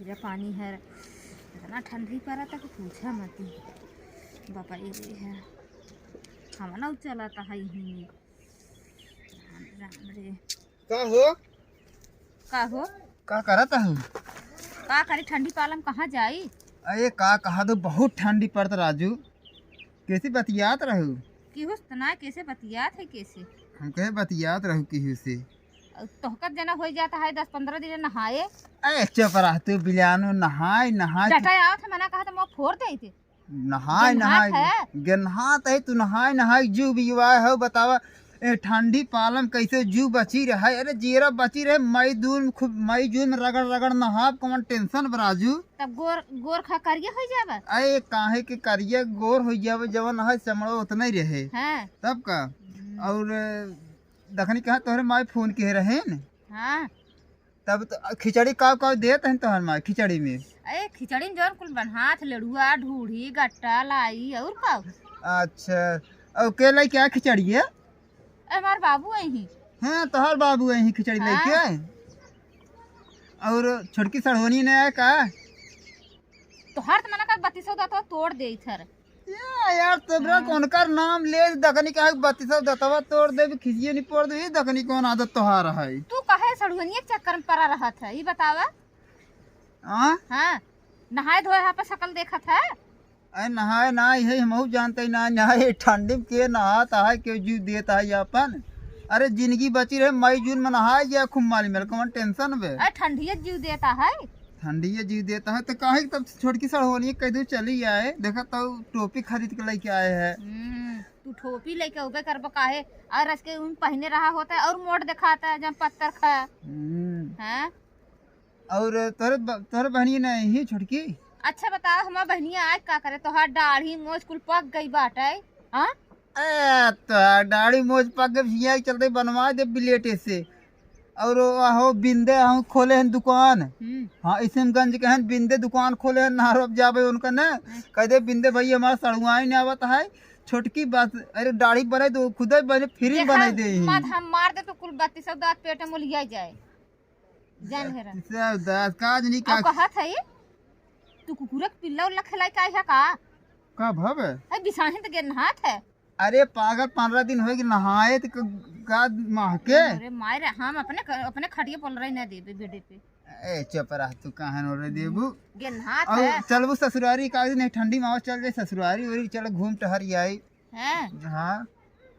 पूरा पानी है, इतना ठंडी पड़ा था कि पूछा मत बापा। ये है हम ना चला था यहीं राम रे। का हो का करत हूँ का करी ठंडी पालम कहाँ जाई। अरे का कहा तो बहुत ठंडी पड़त राजू, कैसे बतियात रहू की हो तना कैसे बतियात है कैसे हम कहे बतियात रहू की से तोहकत जना हो जाता है 10-15 दिन नहाए। अरे चुप रह तू बिलानो, नहाय नहाय डटा आओ थे मना कहा तो मैं फोड़ दे थे। नहाय नहाय गन्हात है तू, नहाय नहाय जू भी हो बतावा। ठंडी पालम कैसे जू बची रहे, अरे जीरा बची रहे मई जून में रगड़ रगड़ नहा कौन टेंशन बराजू। तब गोर खा करिए हो जाबा। अरे काहे के करिए गोर हो जावे, जवन है चमड़ो उतना ही रहे हाँ। तब का। और दखनी कहा तोहरे माई फोन के रहे न। हाँ। तब तो खिचड़ी का देत है तोहर माई खिचड़ी में। अरे खिचड़ी में जौन कुल बनहात लड़ुआ ढूढ़ी गट्टा लाई और का। अच्छा और के लाई क्या खिचड़ी है। हमार बाबू यही। हाँ तोहर बाबू यही खिचड़ी लेके आए। और छोटकी सड़ोनी ने आया का तो हर मना का 3200 तो तोड़ दे इधर यार तबरा कौन कर नाम ले दखनी का 3200 दतवा तोड़ दे खिसिए नहीं पड़ दे दखनी कौन आदत तोहार है। तू कहे सड़ुनिया के चक्कर में पड़ा रहा था ये बतावा। हाँ नहाए धोए यहाँ पे शकल देखा था। अरे नहाए ना है हम जानते ना नहाए ठंडी में के नहाता है के जू देता है अपन। अरे जिंदगी बची रहे मई जून में नहाए या खूब माली मिल कौन टेंशन बे। अरे ठंडी जीव देता है, ठंडी जीव देता है तो काहे तब छोटकी सड़ोनी कह दो चली आए देखा तो टोपी खरीद के लेके आए है। तू टोपी लेके उबे कर काहे और इसके उन पहने रहा होता है और मोट दिखाता है जब पत्थर खा। हैं और तोरे बहनी ने ही छोटकी। अच्छा बता हमार बहनिया आज का करे तोहार दाढ़ी मोछ कुल पक गई बाटे। हां तो दाढ़ी मोछ पक गई चलते बनवा दे बिलेटे से। और हो बिंदे हम खोले हैं दुकान। हाँ इस्मगंज के हैं बिंदे दुकान खोले हैं नहर जाबे उनका न कह दे बिंदे भाई हमारा सड़ुआई नहीं आवत है छोटकी बात। अरे दाढ़ी बने तो खुद ही बने फ्री बना दे हम मार दे तो कुल 3200 दांत पेट में लिया जाए जान हेरा सब दांत काज नहीं का कहत है। तू कुकुरक पिल्ला उल्ला खिलाई का भव है बिसाही तो गेन हाथ है। अरे पागल 15 दिन हो गए नहाए तो का महके। अरे मारे हम अपने खटिया पल रही ना देबे बेडे पे। ए चुप रह तू कहां न रे देबू गेन हाथ है। चलबू ससुरारी का दिन ठंडी में चल जाए ससुरारी और चल घूम टहर आई है। हां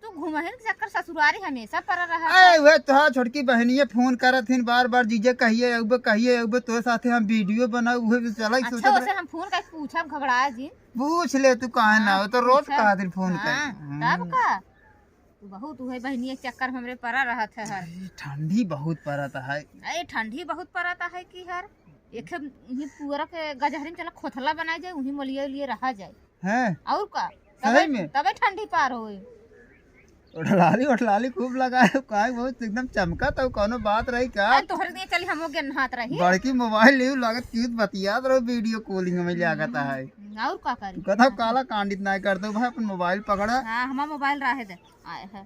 तू घुमहिन चक्कर ससुरारी हमेशा पर रहा। ए वे तोहार छोटकी बहनिए फोन करत हिन बार जीजे कहिए अब तो साथे हम वीडियो बनाऊ उहे चला सोचत। अच्छा उसे हम फोन करके पूछब घबराए जी पूछ ले तू काहे ना तो रोज कहा दिन फोन कर तब का तू बहुत उहे बहनिए के चक्कर हमरे परा रहत है। हर ठंडी बहुत पड़त है। ए ठंडी बहुत पड़ता है कि हर एक पूरा के गजहरी चला खोथला बनाई जाए उही मलिए लिए रहा जाए हैं और का तबे ठंडी पार होए। उठलाली खूब लगाए काहे बहुत एकदम चमका तो कोनो बात रही का। तोहरे लिए चली हमो के नहात रही बड़की मोबाइल ले लागत क्यूट बतियात रहो वीडियो कॉलिंग में लागत है। और का करी कथा काला कांडित ना कर दो भाई अपन मोबाइल पकड़ा। हां हमारा मोबाइल रहे दे आए है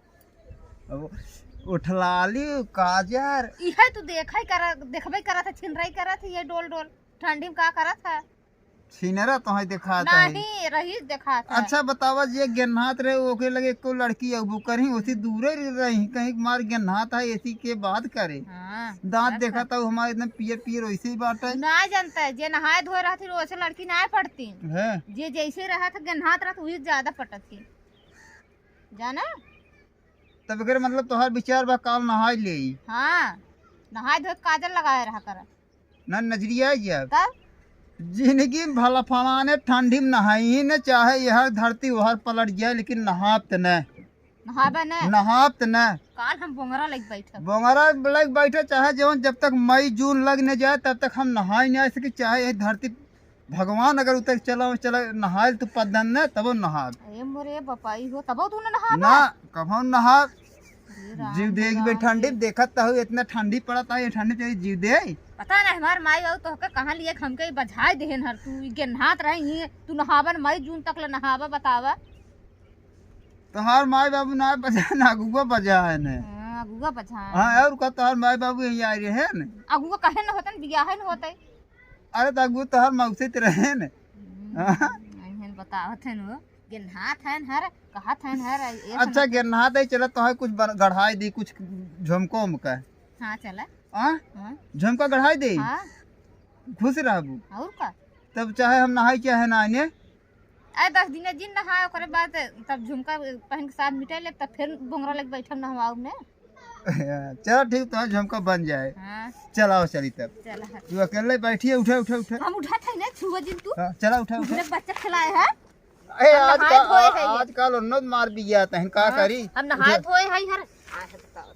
उठलाली काजर इहे तू देखबे करा था छिनराई करा थी ये डोल ठंडी में का करा था सीनरा तो है दिखाता है नहीं रही दिखाता। अच्छा बतावा जे गेनहात रहे ओके लगे को लड़की अबू करही उसी दूरे रही कहीं मार गेनहात है ऐसी के बात करे। दांत देखा था हमारे एकदम पियर वैसे ही बात है ना जानता है जे नहाए धोए रहती वैसे लड़की ना पड़ती है। जे जैसे रहा था गेनहात रहा वही ज्यादा पटत थी जाना। तब अगर मतलब तोहार विचार बा काल नहाए ले। हां नहाए धोए काजल लगाए रहा कर ना नजरिया जब तब जिंदगी में भला फलाने ठंडी में नहाई न चाहे यह धरती वहर पलट जाए लेकिन नहात न काल हम बोंगरा लग बैठे चाहे जवन जब तक मई जून लग न जाए तब तक हम नहाए नहीं आ सके चाहे यह धरती भगवान अगर उतर चला नहाए तो पदन न तब नहा मोरे बपाई हो तब तू नहा ना कभो नहा जीव देख ठंडी देखत हो इतना ठंडी पड़ता है ठंडी चाहिए जीव दे पता नहीं हमार माई बाबू तो कहाँ लिए हमके बजाय देहन हर तू के नहात रही तू नहावन मई जून तक ल नहावा बतावा। तोहार माई बाबू ना बजा ना अगुआ बजा है ने अगुआ बजा हां और का तोहार माई बाबू यही आ रहे हैं ने अगुआ कहे न होतन बियाह न होतै अरे तगु तो हर मौसे ते रहे न अहन बतावत है नो गिनहात है हर कहत है हर ये अच्छा गिरना दे चला तो है कुछ गढ़ाई दी कुछ झुमको उमका हां चला हां हां झुमका गढ़ाई दे हां खुश रहबू और का तब चाहे हम नहाई चाहे ना आने आ 10 दिन जिन नहाए ओकरे बाद तब झुमका पहन के साथ मिटाई ले तब फिर बोंगरा लग बैठम नहवाऊ में चलो ठीक तो झुमका बन जाए हां चलाओ चली तब चला तू अकेले बैठी है उठा उठा उठा हम उठा था ना छुआ जिन तू हाँ, चला उठा उठा तुमने बच्चा खिलाए है ए हम नहाए धोए है ये। आजकल उन्नत मार भी गया तहन का हाँ, करी हम नहाए धोए है हर आ बताओ